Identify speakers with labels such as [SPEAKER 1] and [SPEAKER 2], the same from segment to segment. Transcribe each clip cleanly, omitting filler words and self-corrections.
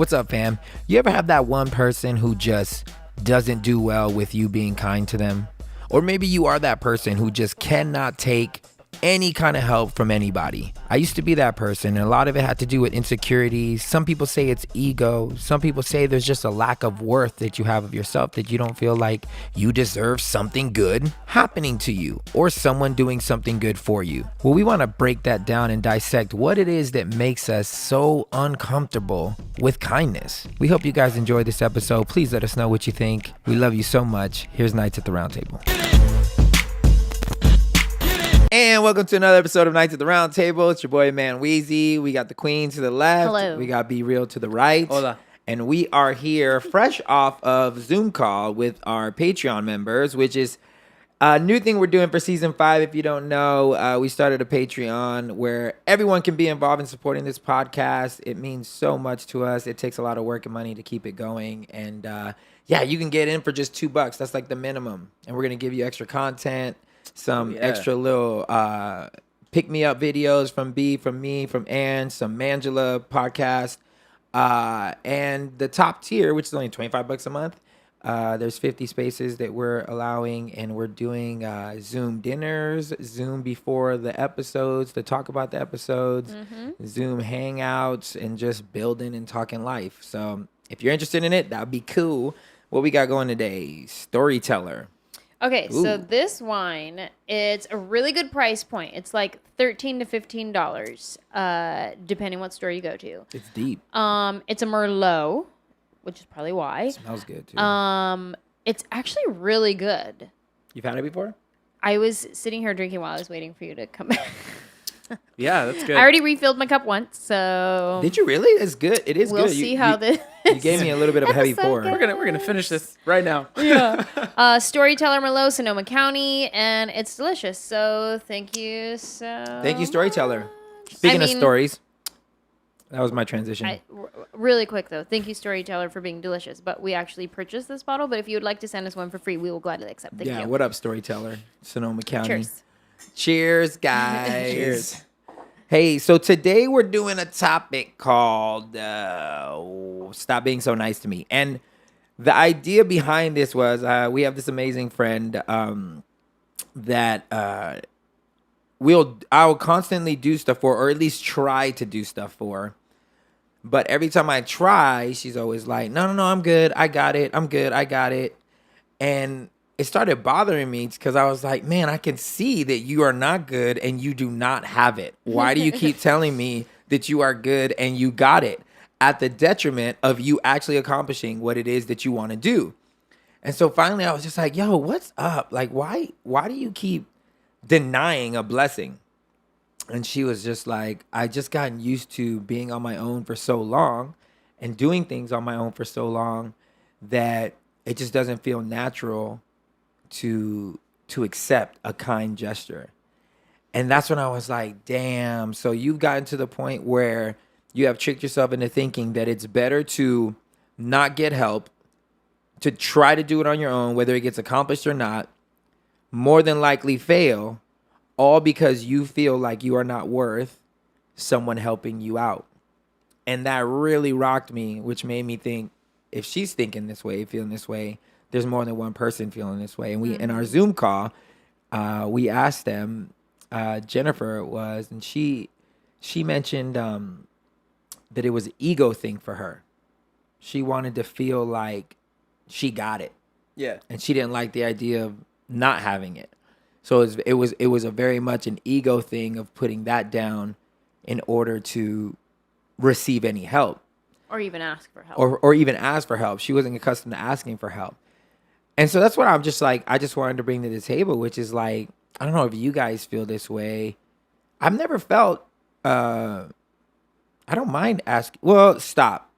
[SPEAKER 1] What's up, fam? You ever have that one person who just doesn't do well with you being kind to them? Or maybe you are that person who just cannot take any kind of help from anybody. I used to be that person, and a lot of it had to do with insecurities. Some people say it's ego. Some people say there's just a lack of worth that you have of yourself, that you don't feel like you deserve something good happening to you or someone doing something good for you. Well, we want to break that down and dissect what it is that makes us so uncomfortable with kindness. We hope you guys enjoyed this episode. Please let us know what you think. We love you so much. Here's Nights at the Round Table. And welcome to another episode of Nights at the Round Table. It's your boy, MANWELL'S. We got the queen to the left.
[SPEAKER 2] Hello.
[SPEAKER 1] We got Be Real to the right.
[SPEAKER 3] Hola.
[SPEAKER 1] And we are here fresh off of Zoom call with our Patreon members, which is a new thing we're doing for season 5. If you don't know, we started a Patreon where everyone can be involved in supporting this podcast. It means so much to us. It takes a lot of work and money to keep it going. And yeah, you can get in for just $2. That's like the minimum. And we're going to give you extra content. Some extra little pick-me-up videos from B, from me, from Ann, some MANWELL'S podcast. And the top tier, which is only $25 a month, there's 50 spaces that we're allowing, and we're doing Zoom dinners, Zoom before the episodes to talk about the episodes, Zoom hangouts, and just building and talking life. So if you're interested in it, that would be cool. What we got going today? Storyteller.
[SPEAKER 2] Okay,
[SPEAKER 1] Ooh.
[SPEAKER 2] so this wine, it's a really good price point. It's like $13 to $15, depending what store you go to.
[SPEAKER 1] It's deep.
[SPEAKER 2] It's a Merlot, which is probably why.
[SPEAKER 1] It smells good too.
[SPEAKER 2] It's actually really good.
[SPEAKER 1] You've had it before?
[SPEAKER 2] I was sitting here drinking while I was waiting for you to come back.
[SPEAKER 3] Yeah, that's good.
[SPEAKER 2] I already refilled my cup once, so
[SPEAKER 1] Did you really? It's good. It is
[SPEAKER 2] we'll
[SPEAKER 1] good.
[SPEAKER 2] see how this.
[SPEAKER 1] You gave me a little bit of a heavy
[SPEAKER 2] So
[SPEAKER 1] pour.
[SPEAKER 2] good.
[SPEAKER 3] We're gonna finish this right now.
[SPEAKER 2] Yeah. Storyteller Merlot, Sonoma County, and it's delicious. So thank you
[SPEAKER 1] Thank you, Storyteller. Speaking of stories, that was my transition.
[SPEAKER 2] Really quick though, thank you, Storyteller, for being delicious. But we actually purchased this bottle. But if you would like to send us one for free, we will gladly accept. Thank you.
[SPEAKER 1] What up, Storyteller? Sonoma County.
[SPEAKER 2] Cheers.
[SPEAKER 1] Cheers, guys.
[SPEAKER 3] Cheers.
[SPEAKER 1] Hey, so today we're doing a topic called Stop Being So Nice to Me. And the idea behind this was we have this amazing friend that I will constantly do stuff for, or at least try to do stuff for. But every time I try, she's always like, no, I'm good. I got it. I'm good. I got it. And it started bothering me because I was like, man, I can see that you are not good and you do not have it. Why do you keep telling me that you are good and you got it at the detriment of you actually accomplishing what it is that you want to do? And so finally I was just like, yo, what's up? Like, why do you keep denying a blessing? And she was just like, I just gotten used to being on my own for so long and doing things on my own for so long that it just doesn't feel natural to accept a kind gesture. And that's when I was like, damn. So you've gotten to the point where you have tricked yourself into thinking that it's better to not get help, to try to do it on your own, whether it gets accomplished or not, more than likely fail, all because you feel like you are not worth someone helping you out. And that really rocked me, which made me think, if she's thinking this way, feeling this way, there's more than one person feeling this way. And we, in our Zoom call, we asked them, Jennifer it was, and she mentioned that it was an ego thing for her. She wanted to feel like she got it.
[SPEAKER 3] Yeah.
[SPEAKER 1] And she didn't like the idea of not having it. So it was a very much an ego thing of putting that down in order to receive any help.
[SPEAKER 2] Or even ask for help.
[SPEAKER 1] Or even ask for help. She wasn't accustomed to asking for help. And so that's what I'm just like, I just wanted to bring to the table, which is like, I don't know if you guys feel this way. I've never felt, I don't mind asking. Well, stop.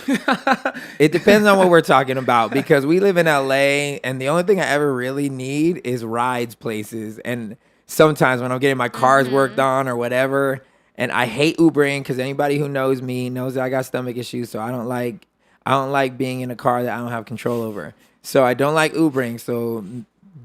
[SPEAKER 1] It depends on what we're talking about, because we live in LA and the only thing I ever really need is rides places. And sometimes when I'm getting my cars worked on or whatever, and I hate Ubering because anybody who knows me knows that I got stomach issues. So I don't like being in a car that I don't have control over. So I don't like Ubering. So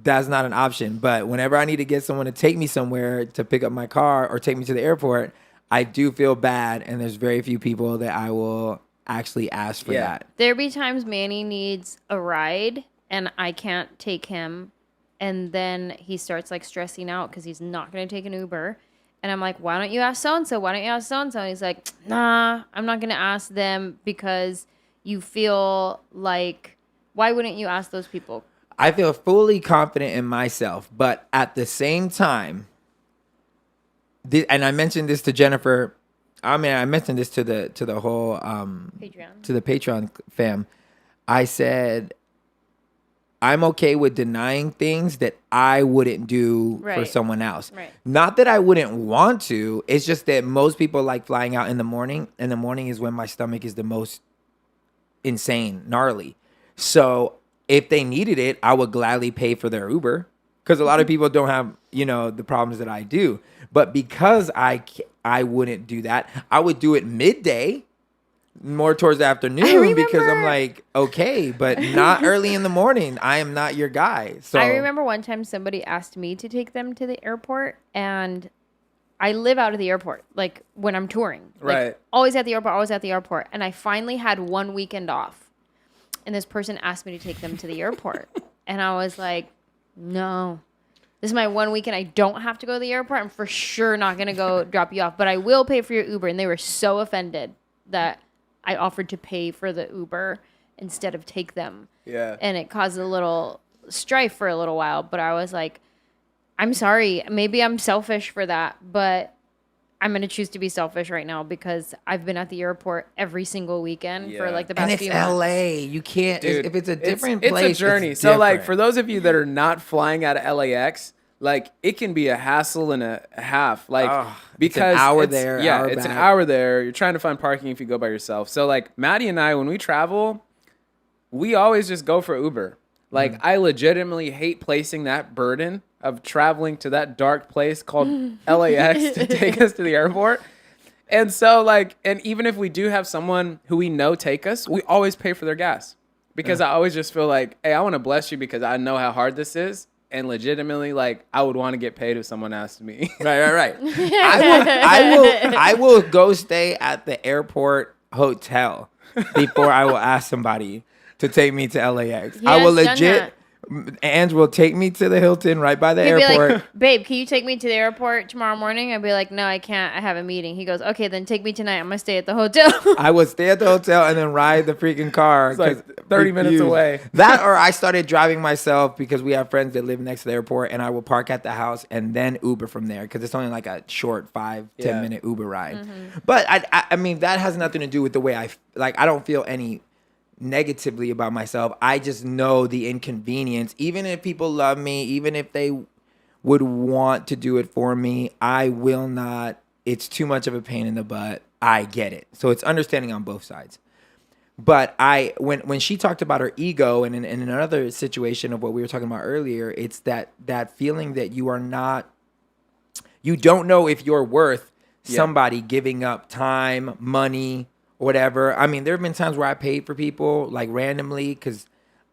[SPEAKER 1] that's not an option. But whenever I need to get someone to take me somewhere to pick up my car or take me to the airport, I do feel bad. And there's very few people that I will actually ask for that.
[SPEAKER 2] There be times Manny needs a ride and I can't take him, and then he starts like stressing out because he's not going to take an Uber. And I'm like, why don't you ask so-and-so? Why don't you ask so-and-so? And he's like, nah, I'm not going to ask them because you feel like, why wouldn't you ask those people?
[SPEAKER 1] I feel fully confident in myself, but at the same time, and I mentioned this to Jennifer. I mean, I mentioned this to the whole
[SPEAKER 2] Patreon.
[SPEAKER 1] to the Patreon fam. I said, I'm okay with denying things that I wouldn't do for
[SPEAKER 2] Right.
[SPEAKER 1] someone else.
[SPEAKER 2] Right.
[SPEAKER 1] Not that I wouldn't want to. It's just that most people like flying out in the morning, and the morning is when my stomach is the most insane, gnarly. So if they needed it, I would gladly pay for their Uber, because a lot of people don't have, the problems that I do. But because I wouldn't do that, I would do it midday, more towards the afternoon, because I'm like, okay, but not early in the morning. I am not your guy. So
[SPEAKER 2] I remember one time somebody asked me to take them to the airport, and I live out of the airport, like when I'm touring. Like,
[SPEAKER 3] Right.
[SPEAKER 2] always at the airport, always at the airport. And I finally had one weekend off. And this person asked me to take them to the airport. And I was like, no. This is my one weekend. I don't have to go to the airport. I'm for sure not going to go drop you off. But I will pay for your Uber. And they were so offended that I offered to pay for the Uber instead of take them.
[SPEAKER 3] Yeah.
[SPEAKER 2] And it caused a little strife for a little while. But I was like, I'm sorry. Maybe I'm selfish for that. But I'm going to choose to be selfish right now because I've been at the airport every single weekend for like the past
[SPEAKER 1] and it's
[SPEAKER 2] few months.
[SPEAKER 1] LA. You can't,
[SPEAKER 3] Dude,
[SPEAKER 1] if it's a different
[SPEAKER 3] it's
[SPEAKER 1] place,
[SPEAKER 3] a journey.
[SPEAKER 1] it's
[SPEAKER 3] So like
[SPEAKER 1] different.
[SPEAKER 3] for those of you that are not flying out of LAX, like it can be a hassle and a half. Like because
[SPEAKER 1] it's an hour
[SPEAKER 3] it's-
[SPEAKER 1] there,
[SPEAKER 3] yeah,
[SPEAKER 1] hour
[SPEAKER 3] it's an
[SPEAKER 1] back.
[SPEAKER 3] hour there. You're trying to find parking if you go by yourself. So like Maddie and I, when we travel, we always just go for Uber. Like I legitimately hate placing that burden of traveling to that dark place called LAX to take us to the airport. And so, like, and even if we do have someone who we know take us, we always pay for their gas. Because I always just feel like, hey, I want to bless you because I know how hard this is. And legitimately, like, I would want to get paid if someone asked me.
[SPEAKER 1] Right. I will go stay at the airport hotel before I will ask somebody to take me to LAX.
[SPEAKER 2] He
[SPEAKER 1] I will
[SPEAKER 2] has done
[SPEAKER 1] legit. Ange will take me to the Hilton right by the
[SPEAKER 2] He'd
[SPEAKER 1] airport.
[SPEAKER 2] be like, babe, can you take me to the airport tomorrow morning? I'd be like, no, I can't. I have a meeting. He goes, okay, then take me tonight. I'm going to stay at the hotel.
[SPEAKER 1] I would stay at the hotel and then ride the freaking car.
[SPEAKER 3] It's like
[SPEAKER 1] 'cause
[SPEAKER 3] 30 minutes
[SPEAKER 1] refuse.
[SPEAKER 3] away.
[SPEAKER 1] That, or I started driving myself because we have friends that live next to the airport, and I will park at the house and then Uber from there because it's only like a short 5-10 minute Uber ride. But I mean, that has nothing to do with the way I don't feel any negatively about myself. I just know the inconvenience. Even if people love me, even if they would want to do it for me, I will not. It's too much of a pain in the butt. I get it. So it's understanding on both sides. But when she talked about her ego, and in another situation of what we were talking about earlier, it's that feeling that you don't know if you're worth somebody giving up time, money, whatever. I mean, there have been times where I paid for people like randomly because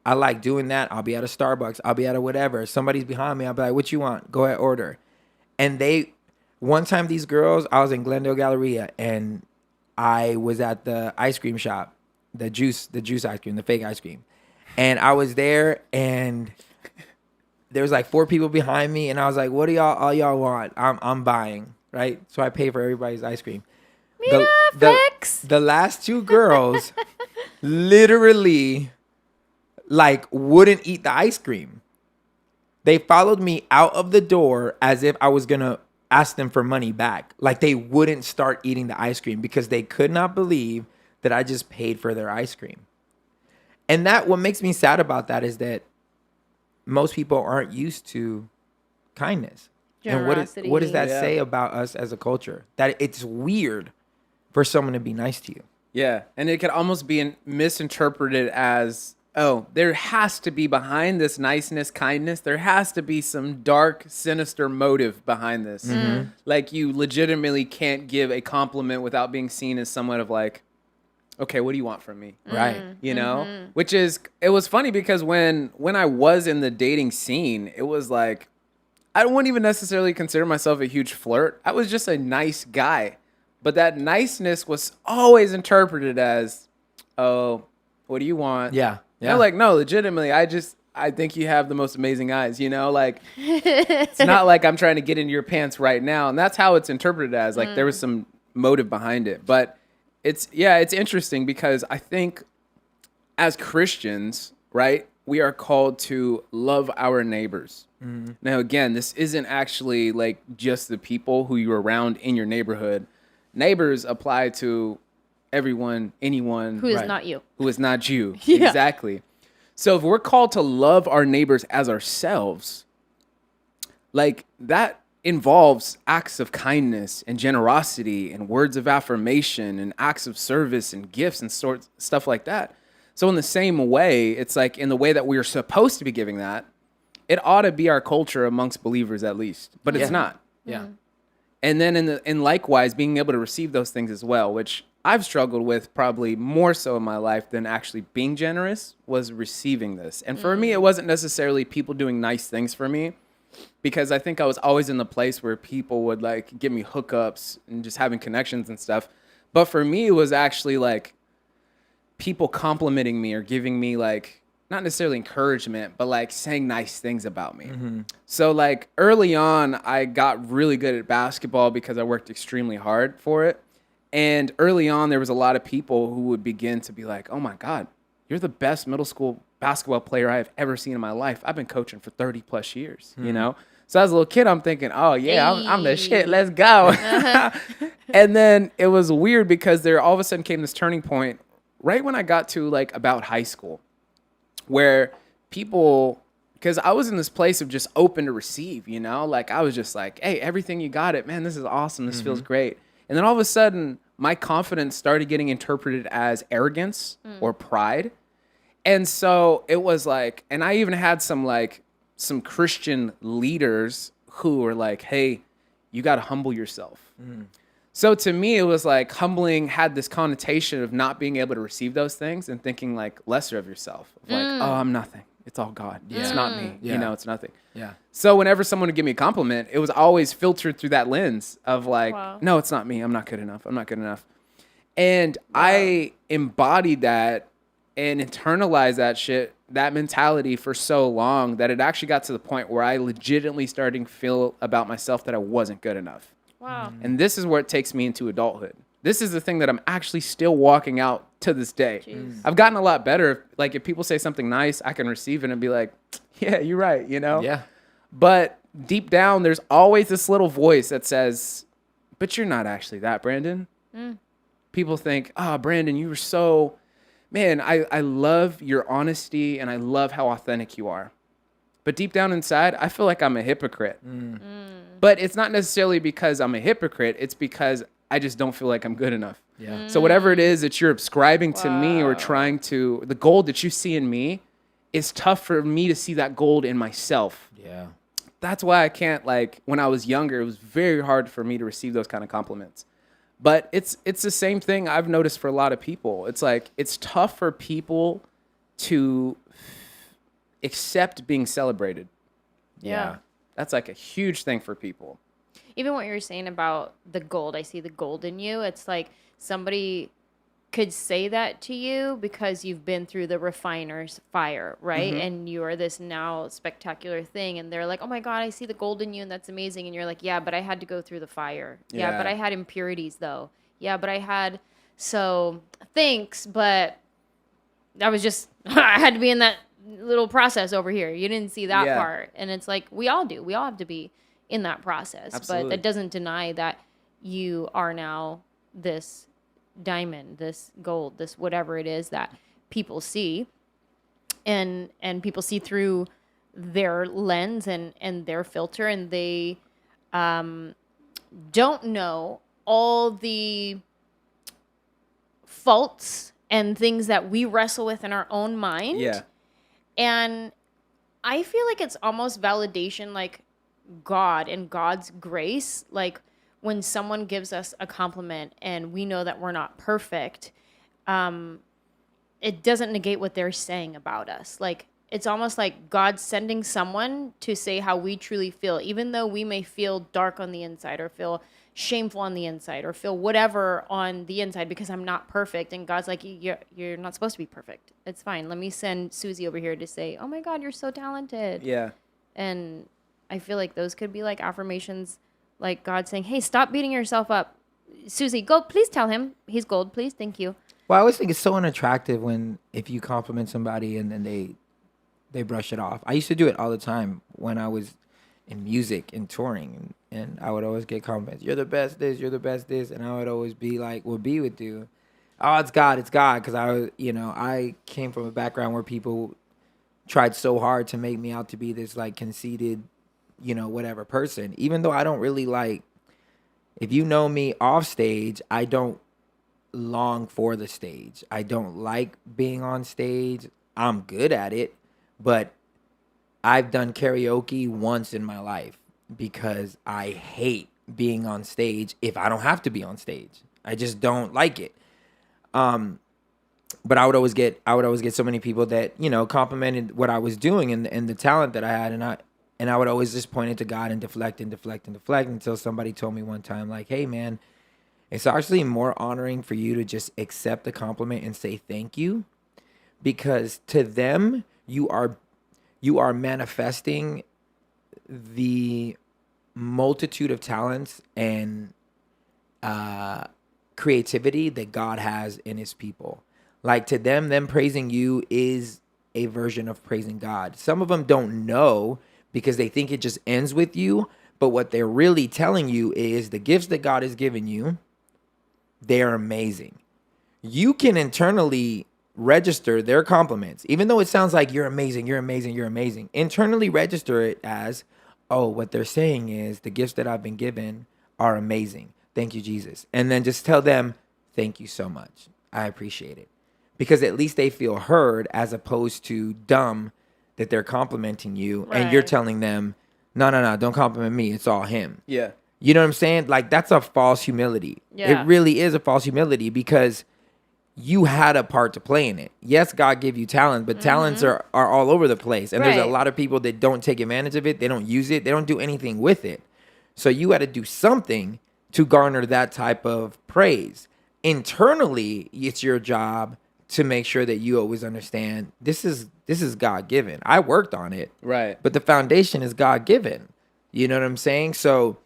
[SPEAKER 1] I like doing that. I'll be at a Starbucks. I'll be at a whatever. Somebody's behind me. I'll be like, what you want? Go ahead, order. And one time these girls, I was in Glendale Galleria and I was at the ice cream shop, the juice ice cream, the fake ice cream. And I was there and there was like 4 people behind me. And I was like, what do all y'all want? I'm buying, right? So I pay for everybody's ice cream.
[SPEAKER 2] Flex.
[SPEAKER 1] The last 2 girls literally like wouldn't eat the ice cream. They followed me out of the door as if I was going to ask them for money back. Like they wouldn't start eating the ice cream because they could not believe that I just paid for their ice cream. And what makes me sad about that is that most people aren't used to kindness. And
[SPEAKER 2] Generosity.
[SPEAKER 1] what does that say about us as a culture? That it's weird for someone to be nice to you.
[SPEAKER 3] Yeah. And it could almost be misinterpreted as, oh, there has to be behind this niceness, kindness, there has to be some dark, sinister motive behind this. Like you legitimately can't give a compliment without being seen as somewhat of like, okay, what do you want from me?
[SPEAKER 1] Right.
[SPEAKER 3] You know, it was funny because when I was in the dating scene, it was like, I wouldn't even necessarily consider myself a huge flirt. I was just a nice guy. But that niceness was always interpreted as, oh, what do you want?
[SPEAKER 1] Yeah.
[SPEAKER 3] They're like, no, legitimately, I think you have the most amazing eyes, you know? Like, it's not like I'm trying to get into your pants right now. And that's how it's interpreted as. Like, there was some motive behind it. But it's interesting because I think as Christians, right, we are called to love our neighbors. Now, again, this isn't actually like just the people who you're around in your neighborhood. Neighbors apply to everyone, anyone
[SPEAKER 2] Who is not you.
[SPEAKER 3] who is not you.
[SPEAKER 2] Yeah.
[SPEAKER 3] Exactly. So if we're called to love our neighbors as ourselves, like that involves acts of kindness and generosity and words of affirmation and acts of service and gifts and stuff like that. So in the same way, it's like in the way that we are supposed to be giving that, it ought to be our culture amongst believers at least, but it's not.
[SPEAKER 1] Yeah.
[SPEAKER 3] And then in likewise being able to receive those things as well, which I've struggled with probably more so in my life than actually being generous, was receiving this. And for me, it wasn't necessarily people doing nice things for me, because I think I was always in the place where people would like give me hookups and just having connections and stuff. But for me, it was actually like people complimenting me or giving me like, not necessarily encouragement, but like saying nice things about me. So like early on, I got really good at basketball because I worked extremely hard for it. And early on, there was a lot of people who would begin to be like, oh my God, you're the best middle school basketball player I have ever seen in my life. I've been coaching for 30 plus years, you know? So as a little kid, I'm thinking, oh yeah, I'm the shit. Let's go. And then it was weird because there all of a sudden came this turning point right when I got to like about high school, where people, because I was in this place of just open to receive, you know? Like I was just like, hey, everything you got it, man, this is awesome. This feels great. And then all of a sudden, my confidence started getting interpreted as arrogance or pride. And so it was like, and I even had some Christian leaders who were like, hey, you got to humble yourself. So to me, it was like humbling had this connotation of not being able to receive those things and thinking like lesser of yourself. Of like, oh, I'm nothing. It's all God. It's not me.
[SPEAKER 1] Yeah.
[SPEAKER 3] You know, it's nothing.
[SPEAKER 1] Yeah.
[SPEAKER 3] So whenever someone would give me a compliment, it was always filtered through that lens of like,
[SPEAKER 2] Wow.
[SPEAKER 3] no, it's not me. I'm not good enough. I'm not good enough. And I embodied that and internalized that mentality for so long that it actually got to the point where I legitimately started to feel about myself that I wasn't good enough.
[SPEAKER 2] Wow.
[SPEAKER 3] And this is where it takes me into adulthood. This is the thing that I'm actually still walking out to this day. I've gotten a lot better. Like if people say something nice, I can receive it and be like, yeah, you're right, you know?
[SPEAKER 1] Yeah.
[SPEAKER 3] But deep down, there's always this little voice that says, but you're not actually that, Brandon. People think, Brandon, you were so, man, I love your honesty and I love how authentic you are. But deep down inside, I feel like I'm a hypocrite. But it's not necessarily because I'm a hypocrite. It's because I just don't feel like I'm good enough.
[SPEAKER 1] Yeah.
[SPEAKER 3] So whatever it is that you're ascribing to me or trying to, the gold that you see in me, it's tough for me to see that gold in myself.
[SPEAKER 1] Yeah.
[SPEAKER 3] That's why I can't, like, when I was younger, it was very hard for me to receive those kind of compliments. But it's the same thing I've noticed for a lot of people. It's like, it's tough for people to accept being celebrated.
[SPEAKER 2] Yeah.
[SPEAKER 3] That's like a huge thing for people.
[SPEAKER 2] Even what you're saying about the gold, I see the gold in you. It's like somebody could say that to you because you've been through the refiner's fire, right? And you are this now spectacular thing. And they're like, oh my God, I see the gold in you and that's amazing. And you're like, yeah, but I had to go through the fire. Yeah, but I had impurities though. Yeah, but I had, so thanks, but I was just, I had to be in that little process over here. You didn't see that part. And it's like, we all do. We all have to be in that process.
[SPEAKER 3] Absolutely.
[SPEAKER 2] But that doesn't deny that you are now this diamond, this gold, this whatever it is that people see, and people see through their lens and their filter, and they don't know all the faults and things that we wrestle with in our own mind.
[SPEAKER 3] Yeah.
[SPEAKER 2] And I feel like it's almost validation, like God and God's grace, like when someone gives us a compliment and we know that we're not perfect, it doesn't negate what they're saying about us. Like, it's almost like God sending someone to say how we truly feel, even though we may feel dark on the inside or feel shameful on the inside or feel whatever on the inside because I'm not perfect. And God's like, you're not supposed to be perfect. It's fine. Let me send Susie over here to say, oh my God, you're so talented.
[SPEAKER 3] Yeah.
[SPEAKER 2] And I feel like those could be like affirmations, like God saying, hey, stop beating yourself up. Susie, go, please tell him he's gold, please. Thank you.
[SPEAKER 1] Well, I always think it's so unattractive if you compliment somebody and then they brush it off. I used to do it all the time when I was in music and touring, and I would always get compliments. You're the best this, you're the best this, and I would always be like, "Well, be with you." Oh, it's God, because I was, I came from a background where people tried so hard to make me out to be this like conceited, whatever person. Even though I don't really like, if you know me off stage, I don't long for the stage. I don't like being on stage. I'm good at it, but I've done karaoke once in my life because I hate being on stage if I don't have to be on stage. I just don't like it. But I would always get so many people that, complimented what I was doing and the talent that I had, and I would always just point it to God and deflect until somebody told me one time, like, hey man, it's actually more honoring for you to just accept the compliment and say thank you, because to them you are manifesting the multitude of talents and creativity that God has in his people. Like, to them praising you is a version of praising God. Some of them don't know because they think it just ends with you, but what they're really telling you is the gifts that God has given you, they're amazing. You can internally register their compliments, even though it sounds like you're amazing, you're amazing, you're amazing. Internally register it as, oh, what they're saying is the gifts that I've been given are amazing. Thank you, Jesus. And then just tell them, thank you so much. I appreciate it. Because at least they feel heard, as opposed to dumb that they're complimenting you and you're telling them, no, don't compliment me. It's all him.
[SPEAKER 3] Yeah.
[SPEAKER 1] You know what I'm saying? Like, that's a false humility.
[SPEAKER 2] Yeah.
[SPEAKER 1] It really is a false humility, because you had a part to play in it. Yes, God gave you talent, but talents are all over the place. And there's a lot of people that don't take advantage of it. They don't use it. They don't do anything with it. So you had to do something to garner that type of praise. Internally, it's your job to make sure that you always understand this is God-given. I worked on it.
[SPEAKER 3] Right.
[SPEAKER 1] But the foundation is God-given. You know what I'm saying? So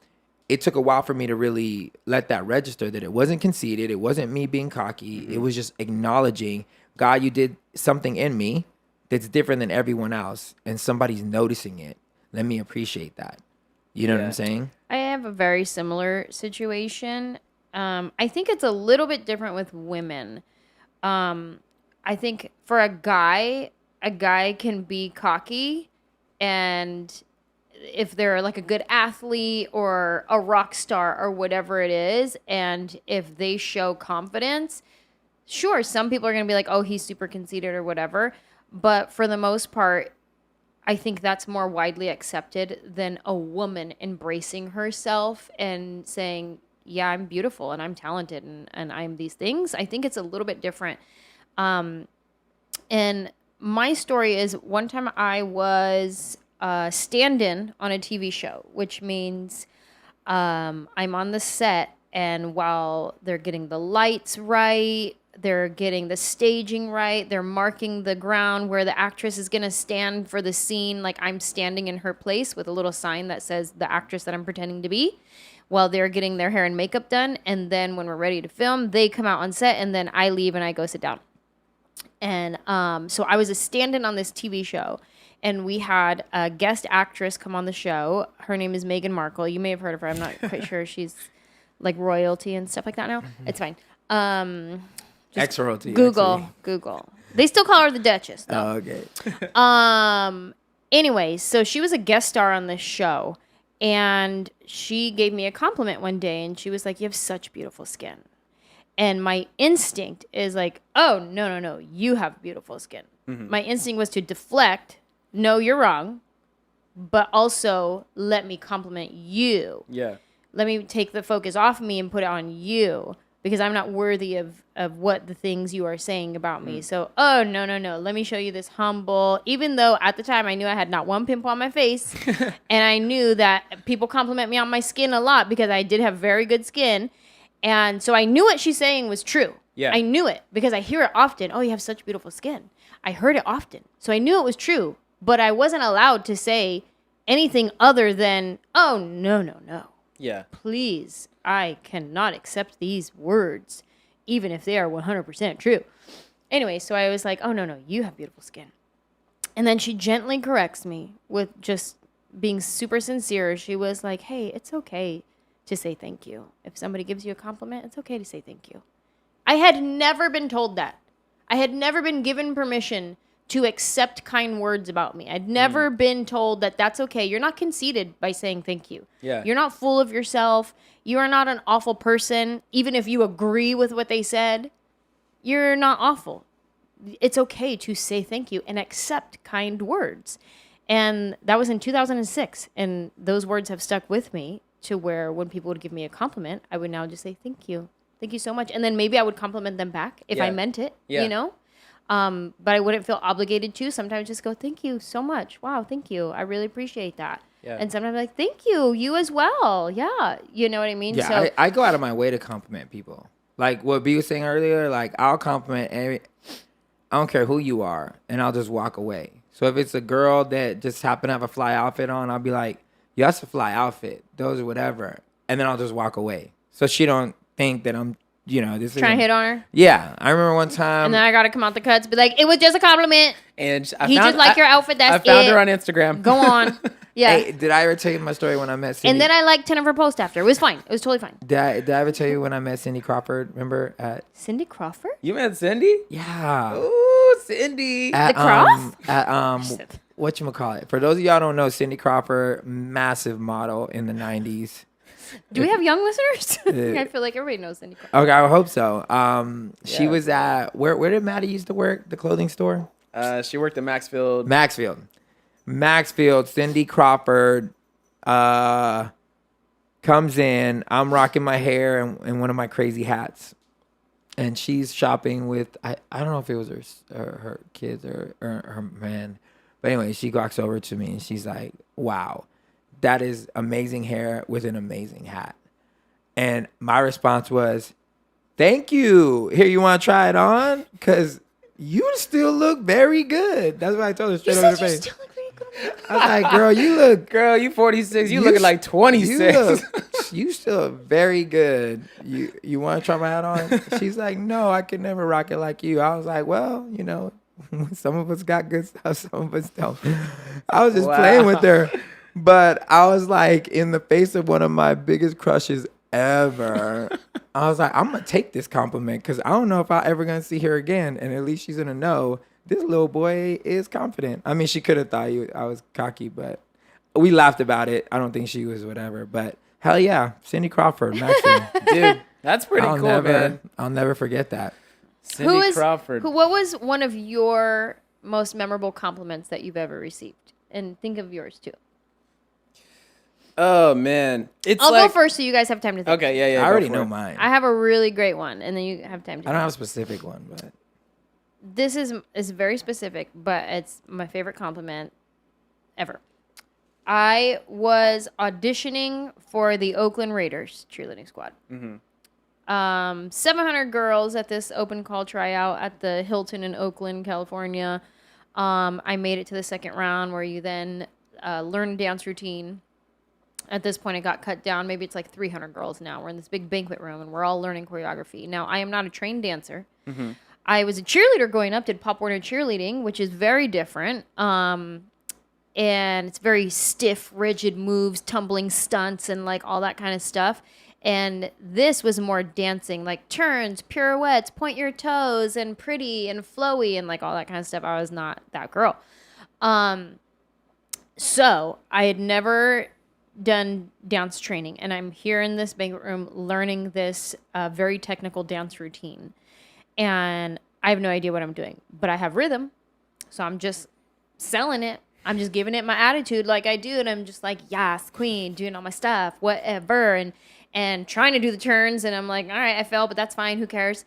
[SPEAKER 1] it took a while for me to really let that register, that it wasn't conceited. It wasn't me being cocky. Mm-hmm. It was just acknowledging, God, you did something in me that's different than everyone else, and somebody's noticing it. Let me appreciate that. You know what I'm saying?
[SPEAKER 2] I have a very similar situation. I think it's a little bit different with women. I think for a guy can be cocky, and if they're like a good athlete or a rock star or whatever it is, and if they show confidence, sure, some people are going to be like, oh, he's super conceited or whatever. But for the most part, I think that's more widely accepted than a woman embracing herself and saying, yeah, I'm beautiful and I'm talented and I'm these things. I think it's a little bit different. And my story is, one time I was stand-in on a TV show, which means I'm on the set, and while they're getting the lights right, they're getting the staging right, they're marking the ground where the actress is going to stand for the scene, like I'm standing in her place with a little sign that says the actress that I'm pretending to be, while they're getting their hair and makeup done. And then when we're ready to film, they come out on set, and then I leave and I go sit down. And so I was a stand-in on this TV show, and we had a guest actress come on the show. Her name is Meghan Markle. You may have heard of her. I'm not quite sure. She's like royalty and stuff like that now. Mm-hmm. It's fine.
[SPEAKER 1] Ex-royalty.
[SPEAKER 2] Google. They still call her the Duchess, though.
[SPEAKER 1] Oh, okay.
[SPEAKER 2] Anyway, so she was a guest star on this show, and she gave me a compliment one day, and she was like, you have such beautiful skin. And my instinct is like, oh, no, you have beautiful skin. Mm-hmm. My instinct was to deflect, no, you're wrong, but also let me compliment you.
[SPEAKER 3] Yeah.
[SPEAKER 2] Let me take the focus off me and put it on you. because I'm not worthy of what the things you are saying about me. So, oh, no. Let me show you this humble, even though at the time I knew I had not one pimple on my face. And I knew that people compliment me on my skin a lot because I did have very good skin. And so I knew what she's saying was true.
[SPEAKER 3] Yeah.
[SPEAKER 2] I knew it because I hear it often. Oh, you have such beautiful skin. I heard it often. So I knew it was true, but I wasn't allowed to say anything other than, oh, no.
[SPEAKER 3] Yeah.
[SPEAKER 2] Please, I cannot accept these words, even if they are 100% true. Anyway, so I was like, oh, no, you have beautiful skin. And then she gently corrects me with just being super sincere. She was like, hey, it's okay to say thank you. If somebody gives you a compliment, it's okay to say thank you. I had never been told that. I had never been given permission to accept kind words about me. I'd never been told that that's okay. You're not conceited by saying thank you.
[SPEAKER 3] Yeah.
[SPEAKER 2] You're not full of yourself. You are not an awful person. Even if you agree with what they said, you're not awful. It's okay to say thank you and accept kind words. And that was in 2006. And those words have stuck with me to where when people would give me a compliment, I would now just say thank you. Thank you so much. And then maybe I would compliment them back if I meant it, you know? But I wouldn't feel obligated to. Sometimes just go, thank you so much. Wow, thank you. I really appreciate that.
[SPEAKER 3] Yeah.
[SPEAKER 2] And sometimes like, thank you. You as well. Yeah. You know what I mean?
[SPEAKER 1] Yeah,
[SPEAKER 2] So
[SPEAKER 1] I go out of my way to compliment people. Like what B was saying earlier, like I'll compliment I don't care who you are, and I'll just walk away. So if it's a girl that just happen to have a fly outfit on, I'll be like, yeah, that's a fly outfit. Those or whatever. And then I'll just walk away. So she don't think that I'm, this
[SPEAKER 2] trying to hit on her.
[SPEAKER 1] Yeah. I remember one time.
[SPEAKER 2] And then I got to come out the cuts, be like, it was just a compliment.
[SPEAKER 3] And
[SPEAKER 2] He just liked your outfit. That's
[SPEAKER 3] I found
[SPEAKER 2] it.
[SPEAKER 3] her on Instagram.
[SPEAKER 2] Go on. Yeah.
[SPEAKER 1] Hey, did I ever tell you my story when I met Cindy?
[SPEAKER 2] And then I liked 10 of her posts after. It was fine. It was totally fine.
[SPEAKER 1] Did I ever tell you when I met Cindy Crawford? Remember at
[SPEAKER 2] Cindy Crawford?
[SPEAKER 3] You met Cindy?
[SPEAKER 1] yeah
[SPEAKER 3] Ooh, Cindy.
[SPEAKER 2] The Cross?
[SPEAKER 1] At whatchamacallit. For those of y'all who don't know, Cindy Crawford, massive model in the 90s.
[SPEAKER 2] Do we have young listeners? I feel like everybody knows Cindy Crawford.
[SPEAKER 1] Okay, I hope so. She
[SPEAKER 3] Yeah.
[SPEAKER 1] was at where did Maddie used to work? The clothing store?
[SPEAKER 3] She worked at Maxfield.
[SPEAKER 1] Maxfield, Cindy Crawford comes in. I'm rocking my hair and one of my crazy hats. And she's shopping with, I don't know if it was her kids or her man. But anyway, she walks over to me and she's like, wow, that is amazing hair with an amazing hat. And my response was, thank you. Here, you want to try it on? Because you still look very good. That's what I told her straight over the face.
[SPEAKER 2] Still look very good.
[SPEAKER 1] I was like, girl, you look.
[SPEAKER 3] Girl, you 46. You looking like 26.
[SPEAKER 1] You still very good. You want to try my hat on? She's like, no, I could never rock it like you. I was like, well, some of us got good stuff, some of us don't. I was just playing with her. But I was like, in the face of one of my biggest crushes ever, I was like, I'm going to take this compliment because I don't know if I'm ever going to see her again. And at least she's going to know this little boy is confident. I mean, she could have thought I was cocky, but we laughed about it. I don't think she was whatever. But hell yeah, Cindy Crawford, Maxwell.
[SPEAKER 3] Dude, that's pretty cool, man.
[SPEAKER 1] I'll never forget that.
[SPEAKER 3] Cindy Crawford.
[SPEAKER 2] What was one of your most memorable compliments that you've ever received? And think of yours too.
[SPEAKER 3] Oh, man.
[SPEAKER 2] I'll go first so you guys have time to think.
[SPEAKER 3] Okay, yeah.
[SPEAKER 1] I already know mine.
[SPEAKER 2] I have a really great one, and then you have time to
[SPEAKER 1] I don't have a specific one, but
[SPEAKER 2] This is very specific, but it's my favorite compliment ever. I was auditioning for the Oakland Raiders cheerleading squad. 700 girls at this open call tryout at the Hilton in Oakland, California. I made it to the second round where you then learn a dance routine. At this point, it got cut down. Maybe it's like 300 girls now. We're in this big banquet room, and we're all learning choreography. Now, I am not a trained dancer. I was a cheerleader growing up, did Pop Warner cheerleading, which is very different. And it's very stiff, rigid moves, tumbling stunts, and like all that kind of stuff. And this was more dancing, like turns, pirouettes, point your toes, and pretty and flowy, and like all that kind of stuff. I was not that girl. So I had never done dance training, and I'm here in this banquet room learning this very technical dance routine. And I have no idea what I'm doing, but I have rhythm. So I'm just selling it. I'm just giving it my attitude like I do. And I'm just like, yes, queen, doing all my stuff, whatever. and trying to do the turns. And I'm like, all right, I fell, but that's fine. Who cares?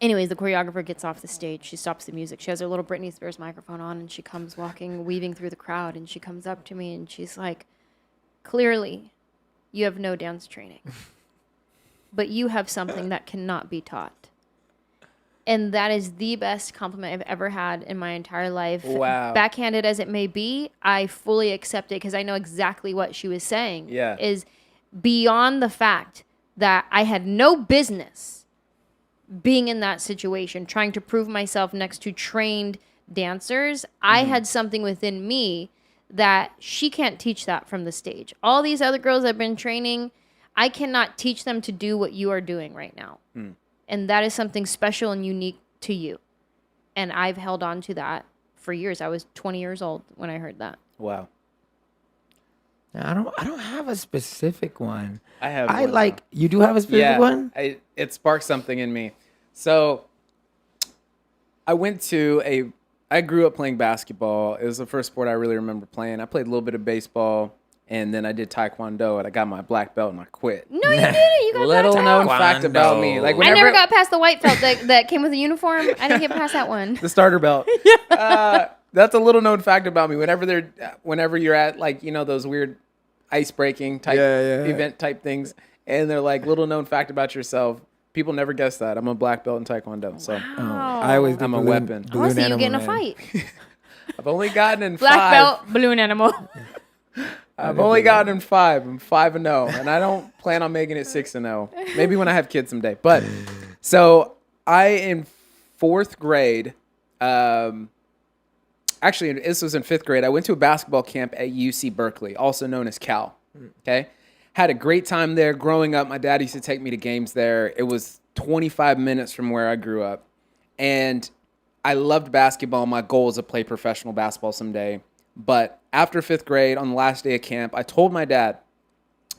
[SPEAKER 2] Anyways, the choreographer gets off the stage. She stops the music. She has her little Britney Spears microphone on, and she comes weaving through the crowd. And she comes up to me, and she's like, clearly, you have no dance training, but you have something that cannot be taught. And that is the best compliment I've ever had in my entire life.
[SPEAKER 3] Wow.
[SPEAKER 2] Backhanded as it may be, I fully accept it because I know exactly what she was saying.
[SPEAKER 3] Yeah.
[SPEAKER 2] Is beyond the fact that I had no business being in that situation, trying to prove myself next to trained dancers. I had something within me that she can't teach that from the stage. All these other girls I've been training, I cannot teach them to do what you are doing right now. And that is something special and unique to you. And I've held on to that for years. I was 20 years old when I heard that.
[SPEAKER 3] Wow.
[SPEAKER 1] I don't have a specific one.
[SPEAKER 3] I have
[SPEAKER 1] I
[SPEAKER 3] one,
[SPEAKER 1] like
[SPEAKER 3] though.
[SPEAKER 1] you do have a specific one?
[SPEAKER 3] It sparked something in me. So I grew up playing basketball. It was the first sport I really remember playing. I played a little bit of baseball, and then I did taekwondo, and I got my black belt, and I quit.
[SPEAKER 2] No, you didn't. You got
[SPEAKER 3] Little
[SPEAKER 2] past
[SPEAKER 3] known
[SPEAKER 2] that.
[SPEAKER 3] fact about me. Like
[SPEAKER 2] I
[SPEAKER 3] whenever
[SPEAKER 2] never got past the white belt that came with the uniform. I didn't get past that one.
[SPEAKER 3] the starter belt. That's a little known fact about me. Whenever you're at like, those weird ice breaking type event type things, and they're like, little known fact about yourself. People never guess that. I'm a black belt in taekwondo. So
[SPEAKER 1] I always
[SPEAKER 3] I'm a weapon.
[SPEAKER 2] I want to see you
[SPEAKER 1] animal
[SPEAKER 2] get in a
[SPEAKER 1] man.
[SPEAKER 2] fight.
[SPEAKER 3] I've only gotten in
[SPEAKER 2] Black
[SPEAKER 3] 5.
[SPEAKER 2] belt, balloon animal.
[SPEAKER 3] I've only gotten in 5. I'm 5-0, and I don't plan on making it 6-0. Maybe when I have kids someday. But so in 4th grade, actually this was in 5th grade. I went to a basketball camp at UC Berkeley, also known as Cal. Okay, had a great time there. Growing up, my dad used to take me to games there. It was 25 minutes from where I grew up, and I loved basketball. My goal is to play professional basketball someday. But after 5th grade, on the last day of camp, I told my dad,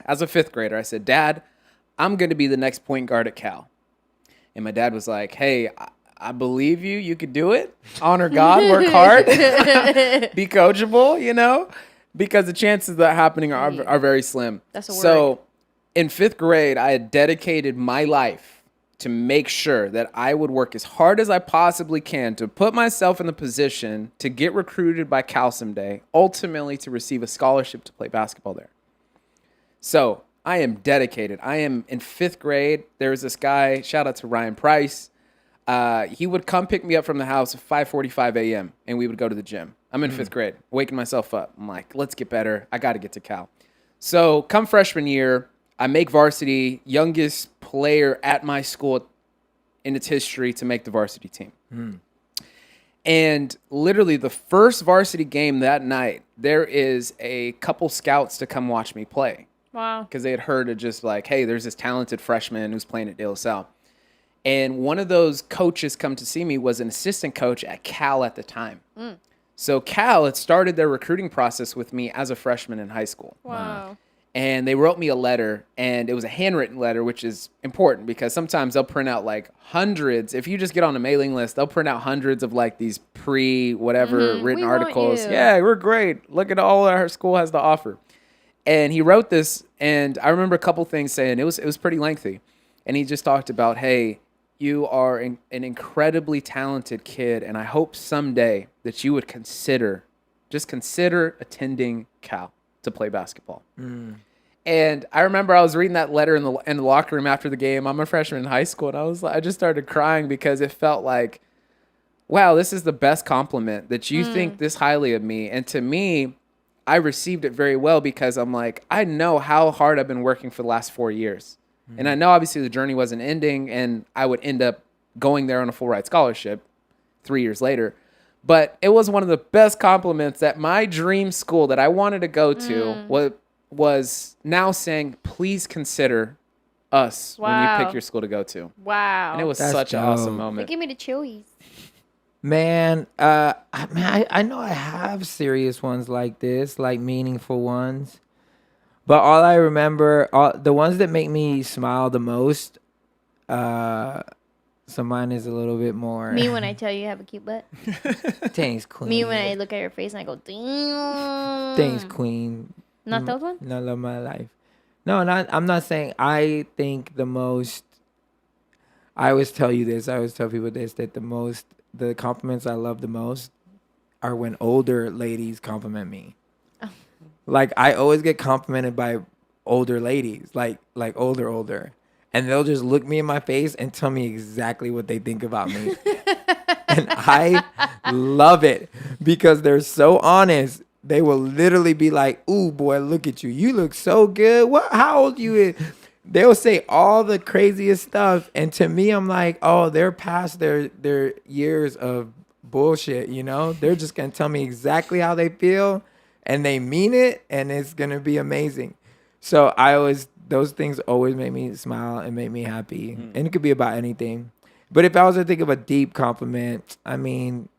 [SPEAKER 3] as a 5th grader, I said, Dad, I'm going to be the next point guard at Cal. And my dad was like, hey, I believe you. You could do it. Honor God. Work hard. Be coachable, because the chances of that happening are very slim.
[SPEAKER 2] That's a word.
[SPEAKER 3] So in 5th grade, I had dedicated my life to make sure that I would work as hard as I possibly can to put myself in the position to get recruited by Cal someday, ultimately to receive a scholarship to play basketball there. So I am dedicated. I am in 5th grade. There was this guy, shout out to Ryan Price. He would come pick me up from the house at 5:45 a.m. and we would go to the gym. I'm in 5th grade, waking myself up. I'm like, let's get better. I got to get to Cal. So come freshman year, I make varsity, youngest player at my school in its history to make the varsity team. And literally the first varsity game that night, there is a couple scouts to come watch me play.
[SPEAKER 2] Wow.
[SPEAKER 3] Because they had heard of just like, hey, there's this talented freshman who's playing at De La Salle. And one of those coaches come to see me was an assistant coach at Cal at the time. So Cal had started their recruiting process with me as a freshman in high school.
[SPEAKER 2] Wow.
[SPEAKER 3] And they wrote me a letter, and it was a handwritten letter, which is important because sometimes they'll print out like hundreds. If you just get on a mailing list, they'll print out hundreds of like these written
[SPEAKER 2] We want
[SPEAKER 3] articles.
[SPEAKER 2] you.
[SPEAKER 3] Yeah, we're great. Look at all our school has to offer. And he wrote this, and I remember a couple things saying it was pretty lengthy. And he just talked about, hey, you are an incredibly talented kid, and I hope someday that you would consider attending Cal to play basketball. And I remember I was reading that letter in the locker room after the game. I'm a freshman in high school, and I just started crying because it felt like, wow, this is the best compliment that you think this highly of me. And to me, I received it very well because I'm like, I know how hard I've been working for the last 4 years. And I know obviously the journey wasn't ending, and I would end up going there on a full ride scholarship 3 years later. But it was one of the best compliments that my dream school that I wanted to go to was now saying, please consider us when you pick your school to go to.
[SPEAKER 2] Wow.
[SPEAKER 3] And it was
[SPEAKER 1] That's
[SPEAKER 3] such an awesome
[SPEAKER 1] dope.
[SPEAKER 2] They
[SPEAKER 3] moment.
[SPEAKER 2] give me the chilies.
[SPEAKER 1] Man, I know I have serious ones like this, like meaningful ones. But all I remember, the ones that make me smile the most, so mine is a little bit more.
[SPEAKER 2] Me when I tell you you have a cute butt.
[SPEAKER 1] Thanks, queen.
[SPEAKER 2] Me when I look at your face and I go, damn.
[SPEAKER 1] Thanks, queen.
[SPEAKER 2] Not those ones?
[SPEAKER 1] I love my life. No, not. I'm not saying. I think the most. I always tell you this. I always tell people this that the compliments I love the most are when older ladies compliment me. Like I always get complimented by older ladies, like older, and they'll just look me in my face and tell me exactly what they think about me, and I love it because they're so honest. They will literally be like, "Ooh, boy, look at you! You look so good. What? How old you is?" They'll say all the craziest stuff, and to me, I'm like, "Oh, they're past their years of bullshit. You know, they're just gonna tell me exactly how they feel, and they mean it, and it's gonna be amazing." So those things always make me smile and make me happy, and it could be about anything. But if I was to think of a deep compliment, I mean,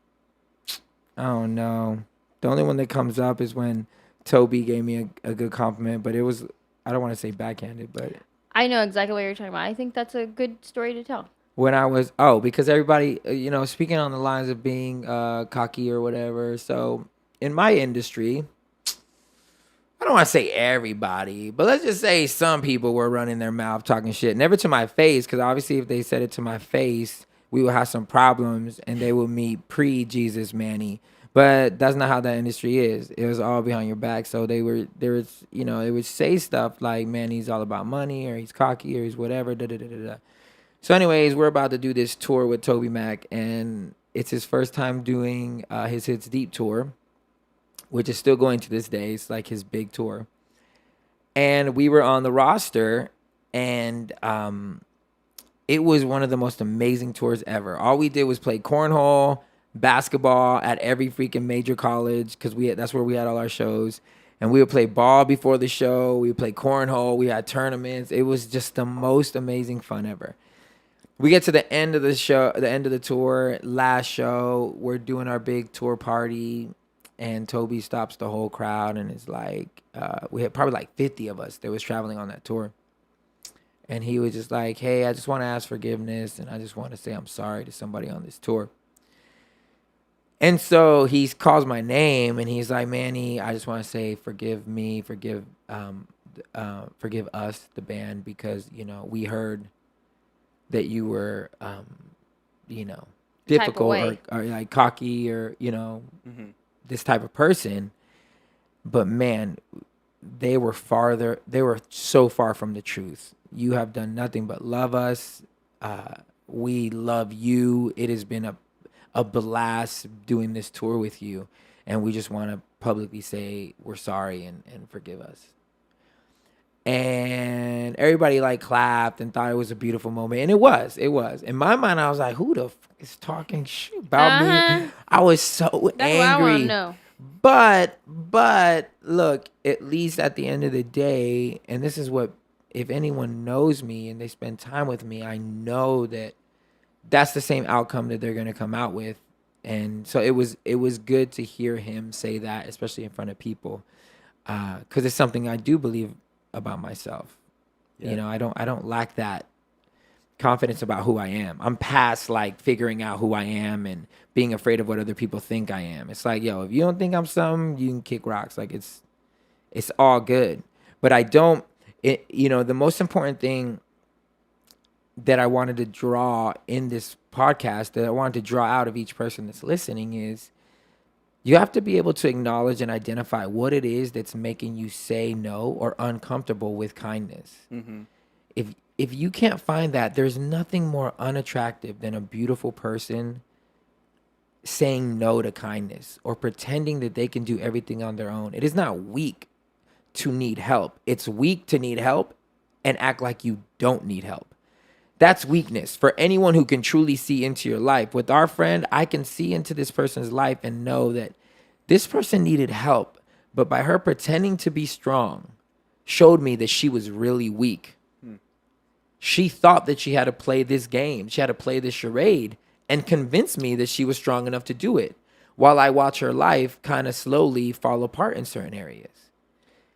[SPEAKER 1] I don't know. The only one that comes up is when Toby gave me a good compliment, but it was, I don't want to say backhanded, but
[SPEAKER 2] I know exactly what you're talking about. I think that's a good story to tell.
[SPEAKER 1] when because everybody, speaking on the lines of being cocky or whatever. So in my industry, I don't want to say everybody, but let's just say some people were running their mouth talking shit. Never to my face, because obviously if they said it to my face, we would have some problems and they would meet pre-Jesus Manny. But that's not how that industry is. It was all behind your back. So they would say stuff like, man, he's all about money, or he's cocky, or he's whatever, da da da da da. So anyways, we're about to do this tour with Toby Mac, and it's his first time doing his Hits Deep tour, which is still going to this day. It's like his big tour. And we were on the roster, and it was one of the most amazing tours ever. All we did was play cornhole, basketball at every freaking major college, because that's where we had all our shows. And we would play ball before the show. We would play cornhole. We had tournaments. It was just the most amazing fun ever. We get to the end of the show, the end of the tour, last show. We're doing our big tour party. And Toby stops the whole crowd and is like, we had probably like 50 of us that was traveling on that tour. And he was just like, hey, I just want to ask forgiveness. And I just want to say I'm sorry to somebody on this tour. And so he calls my name and he's like, Manny, I just want to say forgive me, forgive us, the band, because, we heard that you were, difficult or like cocky or, this type of person. But man, they were so far from the truth. You have done nothing but love us. We love you. It has been a blast doing this tour with you. And we just want to publicly say we're sorry and forgive us. And everybody like clapped and thought it was a beautiful moment. And it was. In my mind, I was like, who the fuck is talking shit about me? I was so
[SPEAKER 2] That's
[SPEAKER 1] angry.
[SPEAKER 2] what I want to know.
[SPEAKER 1] But look, at least at the end of the day, and this is what, if anyone knows me and they spend time with me, I know that that's the same outcome that they're going to come out with. And so it was good to hear him say that, especially in front of people, because it's something I do believe about myself. Yeah. I don't lack that confidence about who I am. I'm past like figuring out who I am and being afraid of what other people think I am. It's like, yo, if you don't think I'm something, you can kick rocks. Like it's all good. But the most important thing that I wanted to draw in this podcast, that I wanted to draw out of each person that's listening, is you have to be able to acknowledge and identify what it is that's making you say no or uncomfortable with kindness. Mm-hmm. If you can't find that, there's nothing more unattractive than a beautiful person saying no to kindness or pretending that they can do everything on their own. It is not weak to need help. It's weak to need help and act like you don't need help. That's weakness for anyone who can truly see into your life. With our friend, I can see into this person's life and know that this person needed help, but by her pretending to be strong, showed me that she was really weak. She thought that she had to play this game. She had to play this charade and convince me that she was strong enough to do it, while I watch her life kind of slowly fall apart in certain areas.